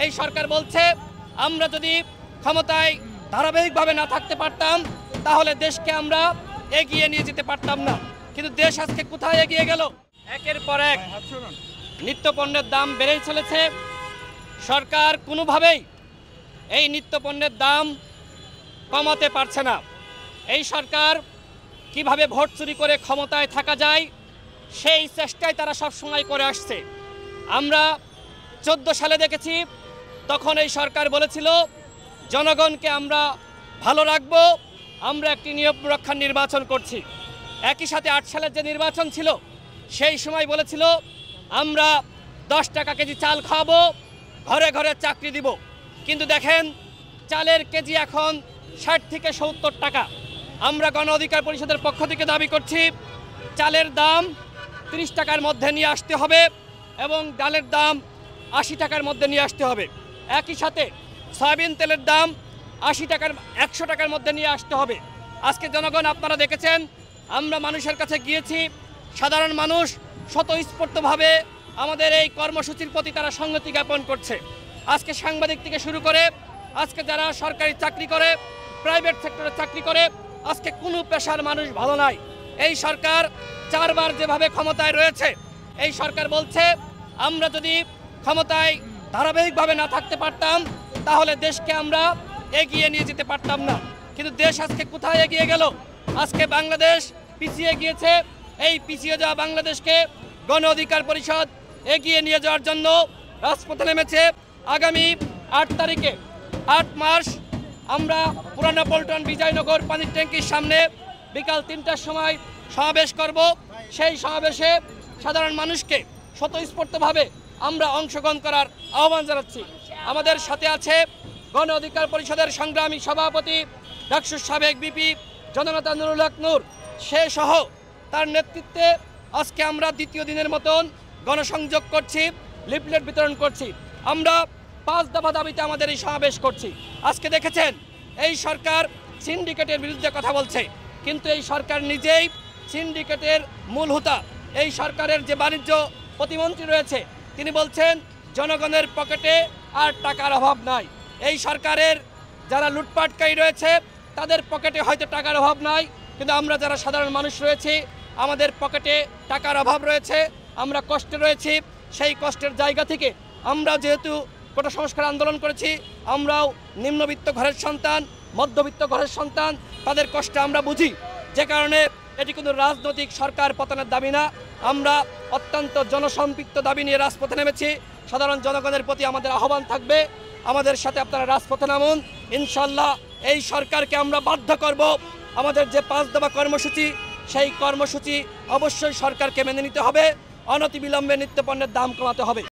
এই সরকার বলছে আমরা যদি ক্ষমতায় ধারাবাহিকভাবে না থাকতে পারতাম তাহলে দেশকে আমরা এগিয়ে নিয়ে যেতে পারতাম না, কিন্তু দেশ আজকে কোথায় এগিয়ে গেল? একের পর এক নিত্য পণ্যের দাম বেড়েই চলেছে। সরকার কোনোভাবেই এই নিত্য পণ্যের দাম কমাতে পারছে না। এই সরকার কিভাবে ভোট চুরি করে ক্ষমতায় থাকা যায় সেই চেষ্টাই তারা সবসময় করে আসছে। আমরা 14 সালে দেখেছি, তখন এই সরকার বলেছিল জনগণকে আমরা ভালো রাখব, আমরা একটি নিয়ম রক্ষার নির্বাচন করছি। একই সাথে 8 সালের যে নির্বাচন ছিল সেই সময় বলেছিল আমরা 10 টাকা কেজি চাল খাওয়াবো, ঘরে ঘরে চাকরি দিব। কিন্তু দেখেন চালের কেজি এখন 60 থেকে 70 টাকা। আমরা গণ অধিকার পরিষদের পক্ষ থেকে দাবি করছি চালের দাম 30 টাকার মধ্যে নিয়ে আসতে হবে এবং ডালের দাম 80 টাকার মধ্যে নিয়ে আসতে হবে। একই সাথে সয়াবিন তেলের দাম 100 টাকার মধ্যে নিয়ে আসতে হবে। আজকে জনগণ আপনারা দেখেছেন, আমরা মানুষের কাছে গিয়েছি, সাধারণ মানুষ স্বতঃস্ফূর্তভাবে আমাদের এই কর্মসূচির প্রতি তারা সংহতি জ্ঞাপন করছে। আজকে সাংবাদিক থেকে শুরু করে আজকে যারা সরকারি চাকরি করে, প্রাইভেট সেক্টরে চাকরি করে, আজকে কোনো পেশার মানুষ ভালো নাই। এই সরকার 4 বার যেভাবে ক্ষমতায় রয়েছে, এই সরকার বলছে আমরা যদি ক্ষমতায় ধারাবাহিকভাবে না থাকতে পারতাম তাহলে দেশকে আমরা এগিয়ে নিয়ে যেতে পারতাম না, কিন্তু দেশ আজকে কোথায় এগিয়ে গেল? আজকে বাংলাদেশ পিছিয়ে গিয়েছে। এই পিছিয়ে যাওয়া বাংলাদেশকে গণ অধিকার পরিষদ এগিয়ে নিয়ে যাওয়ার জন্য রাজপথে নেমেছে। আগামী 8 তারিখে 8 মার্চ আমরা পুরানা পল্টন বিজয়নগর পানির ট্যাঙ্কির সামনে বিকাল 3টার সময় সমাবেশ করব। সেই সমাবেশে সাধারণ মানুষকে স্বতঃস্ফূর্তভাবে আমরা অংশগ্রহণ করার আহ্বান জানাচ্ছি। আমাদের সাথে আছে গণ অধিকার পরিষদের সংগ্রামী সভাপতি ডাকসুর সাবেক বিপি জননেতা নুরুল হক নূর, সে সহ তার নেতৃত্বে আজকে আমরা দ্বিতীয় দিনের মতন গণসংযোগ করছি, লিফলেট বিতরণ করছি। আমরা 5 দফা দাবিতে আমাদের এই সমাবেশ করছি। আজকে দেখেছেন এই সরকার সিন্ডিকেটের বিরুদ্ধে কথা বলছে, কিন্তু এই সরকার নিজেই সিন্ডিকেটের মূল হোতা। এই সরকারের যে বাণিজ্য প্রতিমন্ত্রী রয়েছে তিনি বলছেন জনগণের পকেটে আর টাকার অভাব নাই। এই সরকারের যারা লুটপাটকারী রয়েছে তাদের পকেটে হয়তো টাকার অভাব নাই, কিন্তু আমরা যারা সাধারণ মানুষ রয়েছি আমাদের পকেটে টাকার অভাব রয়েছে, আমরা কষ্টে রয়েছি। সেই কষ্টের জায়গা থেকে আমরা যেহেতু কোটা সংস্কার আন্দোলন করেছি, আমরাও নিম্নবিত্ত ঘরের সন্তান, মধ্যবিত্ত ঘরের সন্তান, তাদের কষ্ট আমরা বুঝি। যে কারণে এটি কোনো রাজনৈতিক সরকার পতনের দাবি না, আমরা অত্যন্ত জনসম্পৃক্ত দাবি নিয়ে রাজপথে নেমেছি। সাধারণ জনগণের প্রতি আমাদের আহ্বান থাকবে আমাদের সাথে আপনারা রাজপথে নামুন। ইনশাল্লাহ এই সরকারকে আমরা বাধ্য করব আমাদের যে 5 দফা কর্মসূচি, সেই কর্মসূচি অবশ্যই সরকারকে মেনে নিতে হবে। অনতিবিলম্বে নিত্যপণ্যের দাম কমাতে হবে।